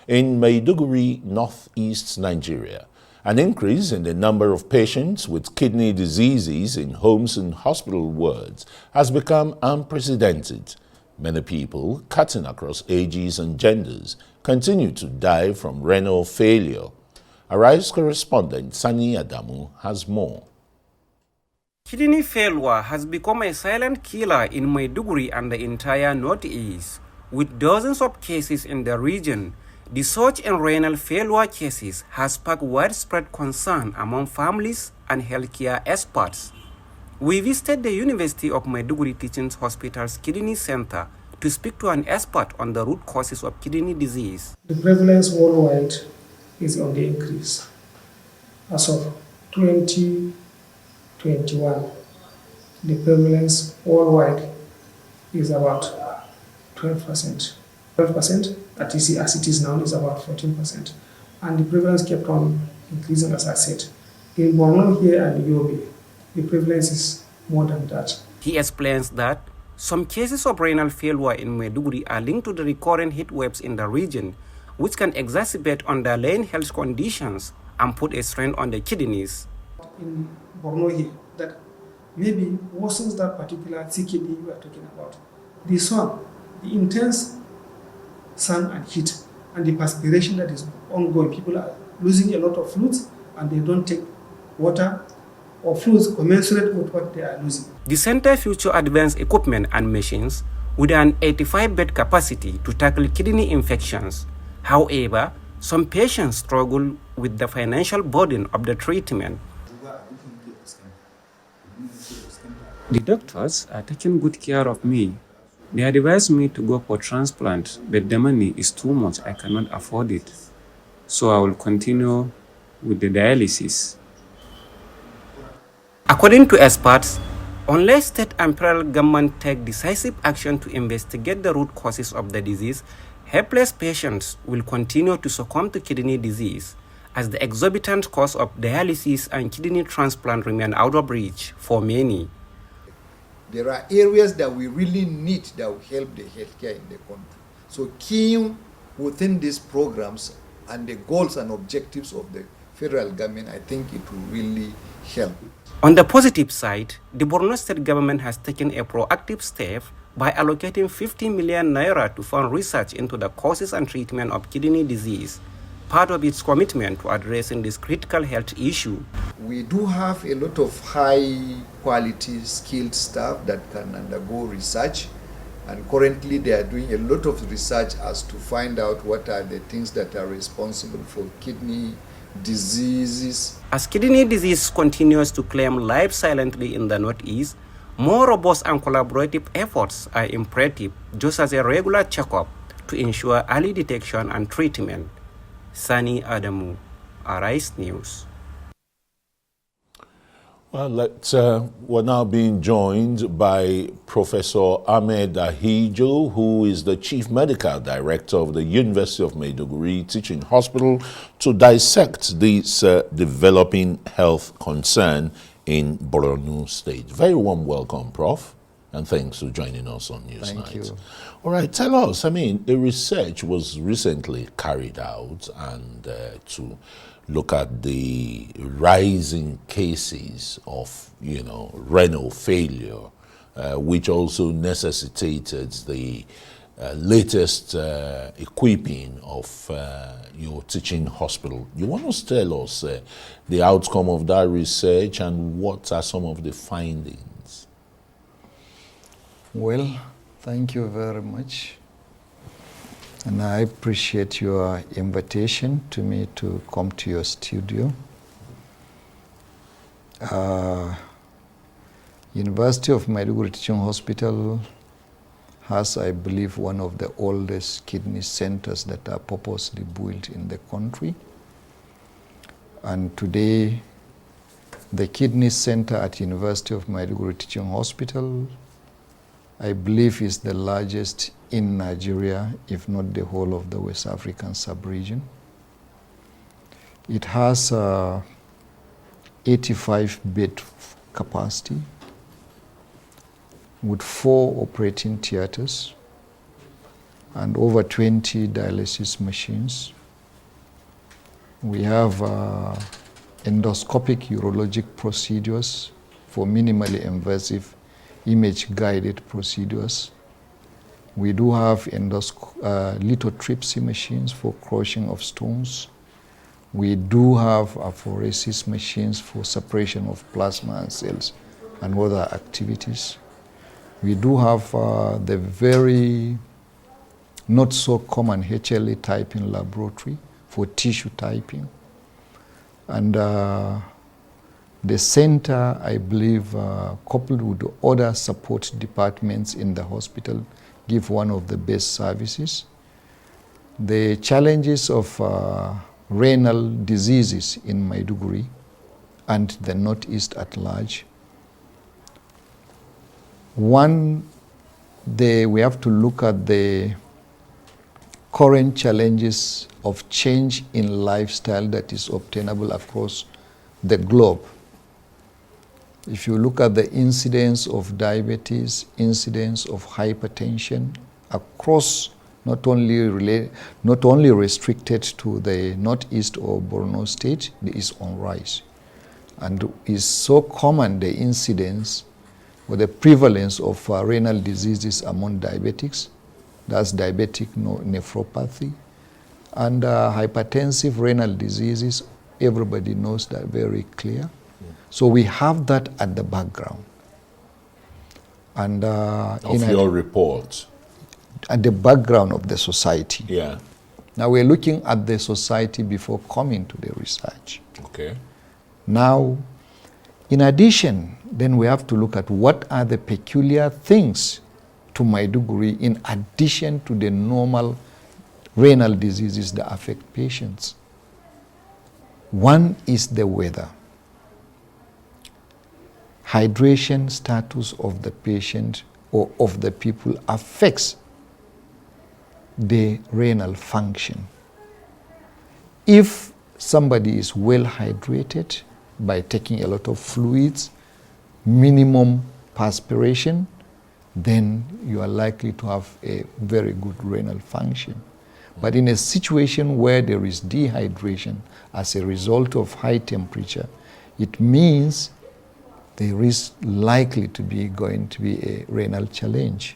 in Maiduguri, northeast Nigeria. An increase in the number of patients with kidney diseases in homes and hospital wards has become unprecedented. Many people, cutting across ages and genders, continue to die from renal failure. Arise correspondent Sani Adamu has more. Kidney failure has become a silent killer in Maiduguri and the entire Northeast. With dozens of cases in the region, the surge in renal failure cases has sparked widespread concern among families and healthcare experts. We visited the University of Maiduguri Teaching Hospital's Kidney Center to speak to an expert on the root causes of kidney disease. The prevalence worldwide is on the increase. As of 2021, the prevalence worldwide is about 12%. 12%, as it is now, is about 14%. And the prevalence kept on increasing, as I said. In Borno here and Yobe, the prevalence is more than that. He explains that some cases of renal failure in Maiduguri are linked to the recurrent heat waves in the region, which can exacerbate underlying health conditions and put a strain on the kidneys. In Borno here, that maybe worsens that particular CKD we are talking about. The sun, the intense sun and heat, and the perspiration that is ongoing. People are losing a lot of fluids and they don't take water or fluids commensurate with what they are losing. The center features advanced equipment and machines with an 85-bed capacity to tackle kidney infections. However, some patients struggle with the financial burden of the treatment. The doctors are taking good care of me. They advised me to go for transplant, but the money is too much. I cannot afford it. So I will continue with the dialysis. According to experts, unless state and federal government take decisive action to investigate the root causes of the disease, helpless patients will continue to succumb to kidney disease, as the exorbitant cost of dialysis and kidney transplant remain out of reach for many. There are areas that we really need that will help the healthcare in the country. So keying within these programs and the goals and objectives of the federal government, I think it will really help. On the positive side, the Borno state government has taken a proactive step by allocating 50 million naira to fund research into the causes and treatment of kidney disease, part of its commitment to addressing this critical health issue. We do have a lot of high quality skilled staff that can undergo research, and currently they are doing a lot of research as to find out what are the things that are responsible for kidney diseases. As kidney disease continues to claim life silently in the Northeast, more robust and collaborative efforts are imperative, just as a regular checkup to ensure early detection and treatment. Sani Adamu, Arise News. Well, we're now being joined by Professor Ahidju, who is the Chief Medical Director of the University of Maiduguri Teaching Hospital, to dissect this developing health concern in Borno State. Very warm welcome, Prof, and thanks for joining us on Newsnight. Thank you. All right, tell us, a research was recently carried out and to look at the rising cases of, renal failure, which also necessitated the latest equipping of your teaching hospital. You want to tell us the outcome of that research and what are some of the findings? Well, thank you very much. And I appreciate your invitation to me to come to your studio. University of Maiduguri Teaching Hospital has, I believe, one of the oldest kidney centers that are purposely built in the country. And today, the kidney center at University of Maiduguri Teaching Hospital, I believe, is the largest in Nigeria, if not the whole of the West African sub-region. It has 85-bed capacity with 4 operating theaters, and over 20 dialysis machines. We have endoscopic urologic procedures for minimally invasive image-guided procedures. We do have lithotripsy machines for crushing of stones. We do have apheresis machines for separation of plasma and cells and other activities. We do have the very not so common HLA typing laboratory for tissue typing. And the center, I believe, coupled with other support departments in the hospital, give one of the best services. The challenges of renal diseases in Maiduguri and the Northeast at large. One, we have to look at the current challenges of change in lifestyle that is obtainable across the globe. If you look at the incidence of diabetes, incidence of hypertension across not only restricted to the Northeast or Borno State, it is on rise. And is so common, the incidence or the prevalence of renal diseases among diabetics. That's diabetic nephropathy. And hypertensive renal diseases, everybody knows that very clear. So we have that at the background. And of your report. At the background of the society. Yeah. Now we're looking at the society before coming to the research. Okay. Now, in addition, then we have to look at what are the peculiar things to Maiduguri in addition to the normal renal diseases that affect patients. One is the weather. Hydration status of the patient or of the people affects the renal function. If somebody is well hydrated by taking a lot of fluids, minimum perspiration, then you are likely to have a very good renal function. But in a situation where there is dehydration as a result of high temperature, it means there is likely to be going to be a renal challenge.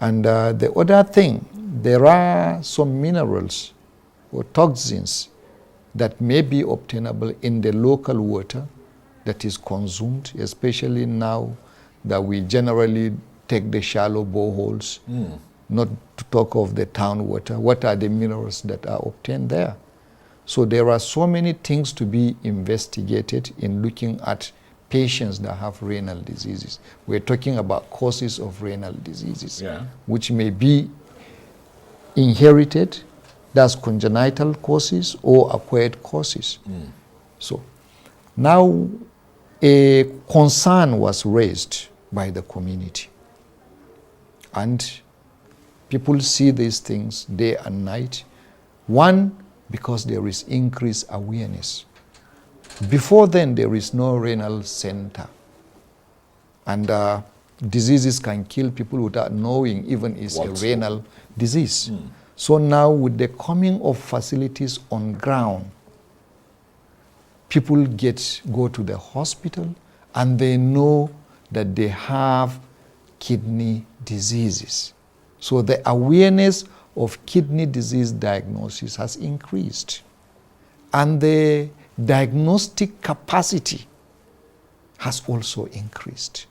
And the other thing, there are some minerals or toxins that may be obtainable in the local water that is consumed, especially now that we generally take the shallow boreholes, not to talk of the town water. What are the minerals that are obtained there? So there are so many things to be investigated in looking at patients that have renal diseases. We're talking about causes of renal diseases, which may be inherited, that's congenital causes or acquired causes. So now a concern was raised by the community. And people see these things day and night. One, because there is increased awareness. Before then, there is no renal center. And diseases can kill people without knowing even it's a renal disease. So now with the coming of facilities on ground, people go to the hospital and they know that they have kidney diseases. So the awareness of kidney disease diagnosis has increased. And the diagnostic capacity has also increased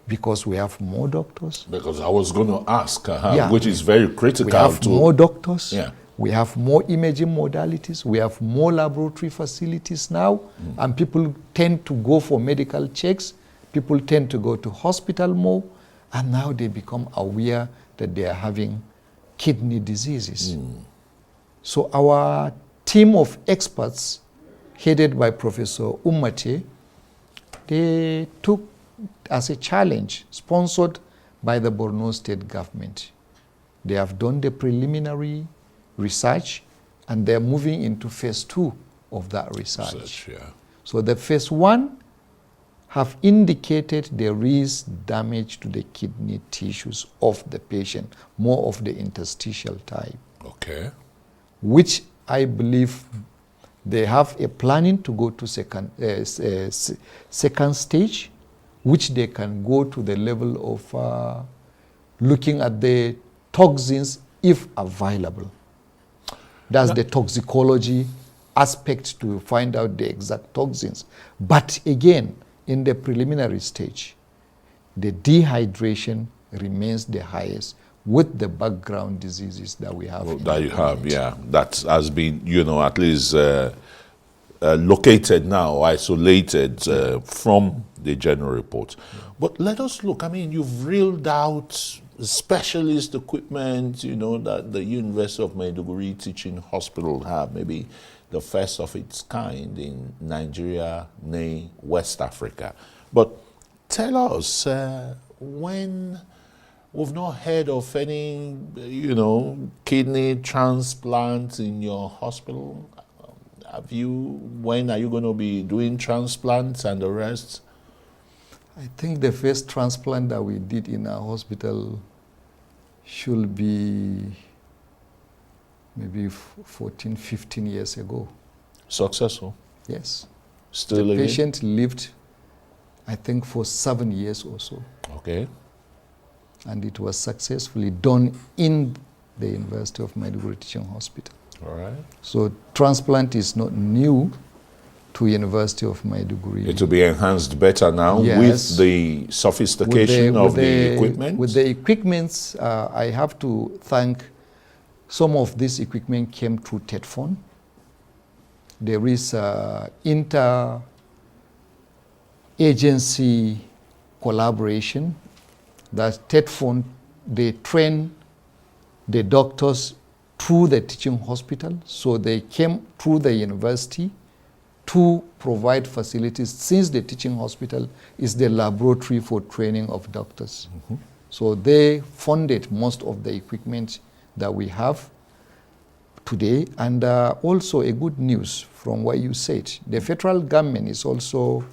because we have more doctors. Because I was going to ask, which is very critical. We have more doctors. Yeah. We have more imaging modalities. We have more laboratory facilities now. And people tend to go for medical checks. People tend to go to hospital more. And now they become aware that they are having kidney diseases. So our team of experts, headed by Professor Umate, they took as a challenge, sponsored by the Borno State government. They have done the preliminary research and they're moving into phase 2 of that research. So the phase 1 have indicated there is damage to the kidney tissues of the patient, more of the interstitial type. Okay. Which I believe they have a planning to go to second stage, which they can go to the level of looking at the toxins if available. That's the toxicology aspect to find out the exact toxins. But again, in the preliminary stage, the dehydration remains the highest with the background diseases that we have. Well, that you have, yeah. That has been, at least located now, isolated from the general report. Yeah. But let us look, you've reeled out specialist equipment, that the University of Maiduguri Teaching Hospital have, maybe the first of its kind in Nigeria, nay, West Africa. But tell us, when we've not heard of any, kidney transplant in your hospital, when are you going to be doing transplants and the rest? I think the first transplant that we did in our hospital should be maybe 14, 15 years ago. Successful? Yes. Still living? The patient lived, I think, for 7 years or so. Okay. And it was successfully done in the University of Maiduguri Teaching Hospital. All right. So transplant is not new to University of Maiduguri. It will be enhanced better now, yes, with the sophistication of the equipment? With the equipments, I have to thank some of this equipment came through TETFON. There is inter-agency collaboration that TETFON, they train the doctors through the teaching hospital, so they came through the university to provide facilities, since the teaching hospital is the laboratory for training of doctors. Mm-hmm. So they funded most of the equipment that we have today. And also a good news from what you said, the federal government is also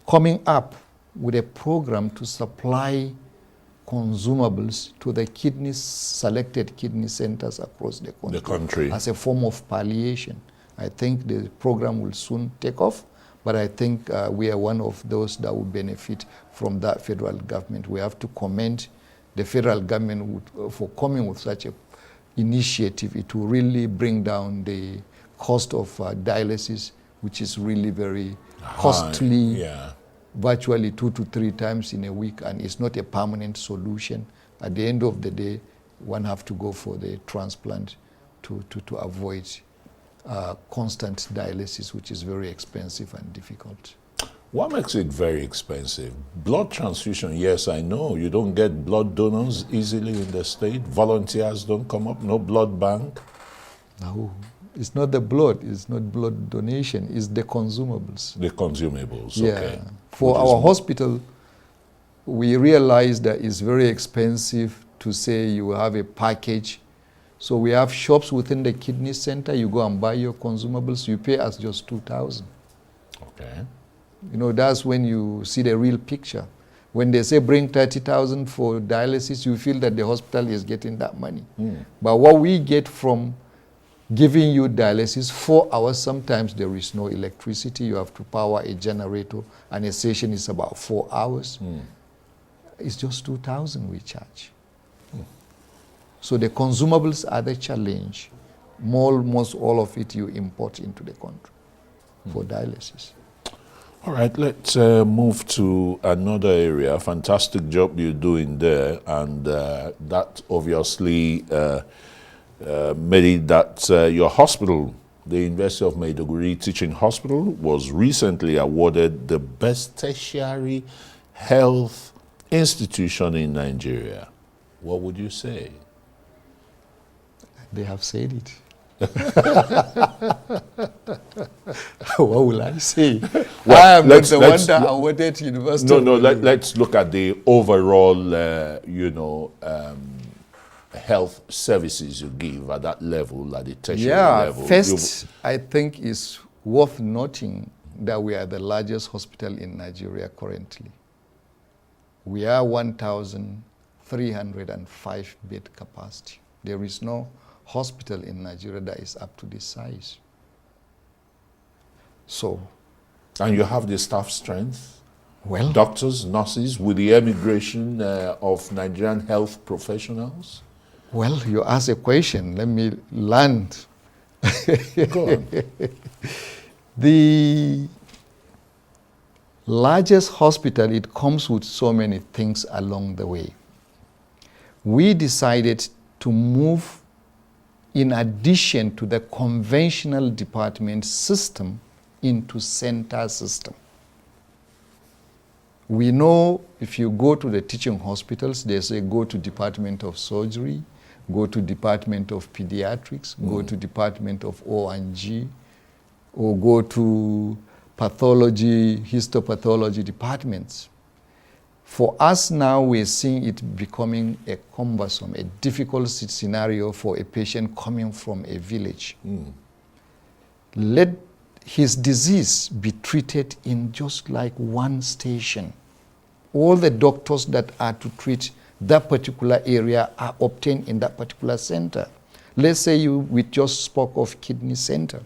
coming up with a program to supply consumables to the selected kidney centers across the country as a form of palliation. I think the program will soon take off, but I think we are one of those that will benefit from that federal government. We have to commend the federal government for coming with such an initiative. It will really bring down the cost of dialysis, which is really very costly. Yeah. Virtually 2 to 3 times in a week, and it's not a permanent solution. At the end of the day, one have to go for the transplant to avoid constant dialysis, which is very expensive and difficult. What makes it very expensive? Blood transfusion, yes, I know. You don't get blood donors easily in the state. Volunteers don't come up, no blood bank. No. It's not the blood, it's not blood donation, it's the consumables. The consumables, yeah. Okay. For our hospital, we realize that it's very expensive to say you have a package. So we have shops within the kidney center, you go and buy your consumables, you pay us just 2,000. Okay. That's when you see the real picture. When they say bring 30,000 for dialysis, you feel that the hospital is getting that money. Mm. But what we get from giving you dialysis 4 hours, sometimes there is no electricity, you have to power a generator, and a session is about 4 hours. Mm. It's just 2,000 we charge. Mm. So the consumables are the challenge. Almost all of it you import into the country for dialysis. All right, let's move to another area. Fantastic job you're doing there, and that obviously made it that your hospital, the University of Maiduguri Teaching Hospital, was recently awarded the best tertiary health institution in Nigeria. What would you say? They have said it. What will I say? Well, I am not the one that awarded university. No, let's look at the overall, health services you give at that level, at the tertiary level. First, I think is worth noting that we are the largest hospital in Nigeria currently. We are 1,305 bed capacity. There is no hospital in Nigeria that is up to this size. So, And you have the staff strength? well, Doctors, nurses, with the emigration of Nigerian health professionals? well, you ask a question. Let me land. Go on. The largest hospital, it comes with so many things along the way. We decided to move, in addition to the conventional department system, into center system. We know if you go to the teaching hospitals, they say go to Department of Surgery, go to Department of Pediatrics, go to Department of O&G, or go to pathology, histopathology departments. For us now, we're seeing it becoming a cumbersome, a difficult scenario for a patient coming from a village. Let his disease be treated in just like one station. All the doctors that are to treat that particular area are obtained in that particular center. Let's say we just spoke of kidney center.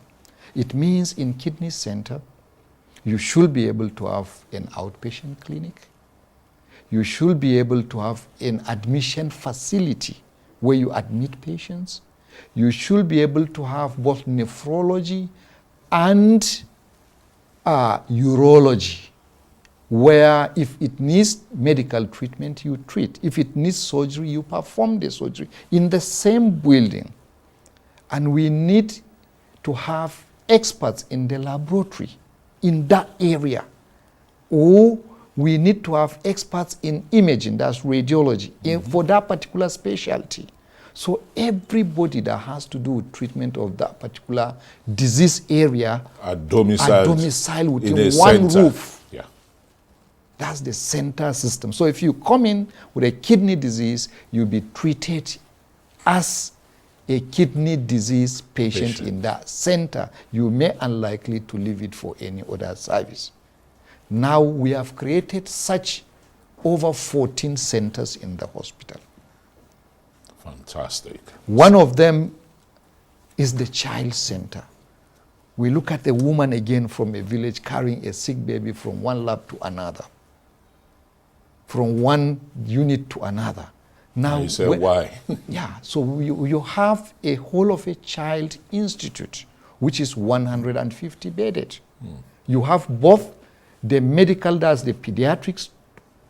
It means in kidney center, you should be able to have an outpatient clinic. You should be able to have an admission facility where you admit patients. You should be able to have both nephrology and urology, where if it needs medical treatment, you treat. If it needs surgery, you perform the surgery in the same building. And we need to have experts in the laboratory in that area. Or we need to have experts in imaging, that's radiology, for that particular specialty. So everybody that has to do with treatment of that particular disease area are domiciled within one roof. Yeah. That's the center system. So if you come in with a kidney disease, you'll be treated as a kidney disease patient in that center. You may unlikely to leave it for any other service. Now we have created such over 14 centers in the hospital. Fantastic. One of them is the child center. We look at a woman again from a village carrying a sick baby from one lab to another, from one unit to another. Now you say why? Yeah, so you have a whole of a child institute, which is 150 bedded. You have both the medical, that's the pediatrics,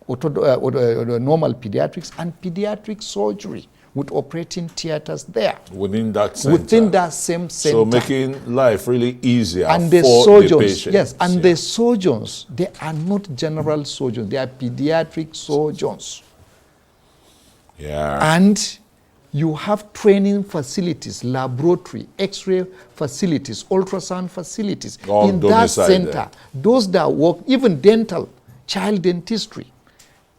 or the normal pediatrics, and pediatric surgery, with operating theaters there. Within that center. Within that same center. So making life really easier and for surgeons, the patients. Yes, and the surgeons, they are not general surgeons, they are pediatric surgeons. Yeah. And you have training facilities, laboratory, X-ray facilities, ultrasound facilities All in that center. there. Those that work, even dental, child dentistry,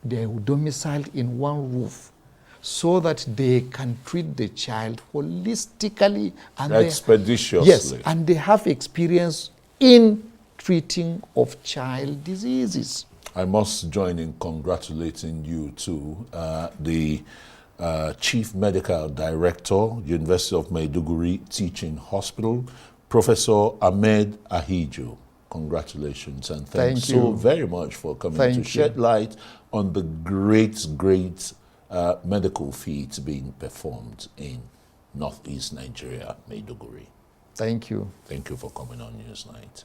they are domiciled in one roof, so that they can treat the child holistically and expeditiously. Yes, and they have experience in treating of child diseases. I must join in congratulating you to the Chief Medical Director, University of Maiduguri Teaching Hospital, Professor Ahidju. Congratulations and thanks so very much for coming to shed light on the great medical feats being performed in Northeast Nigeria, Maiduguri. Thank you. Thank you for coming on Newsnight.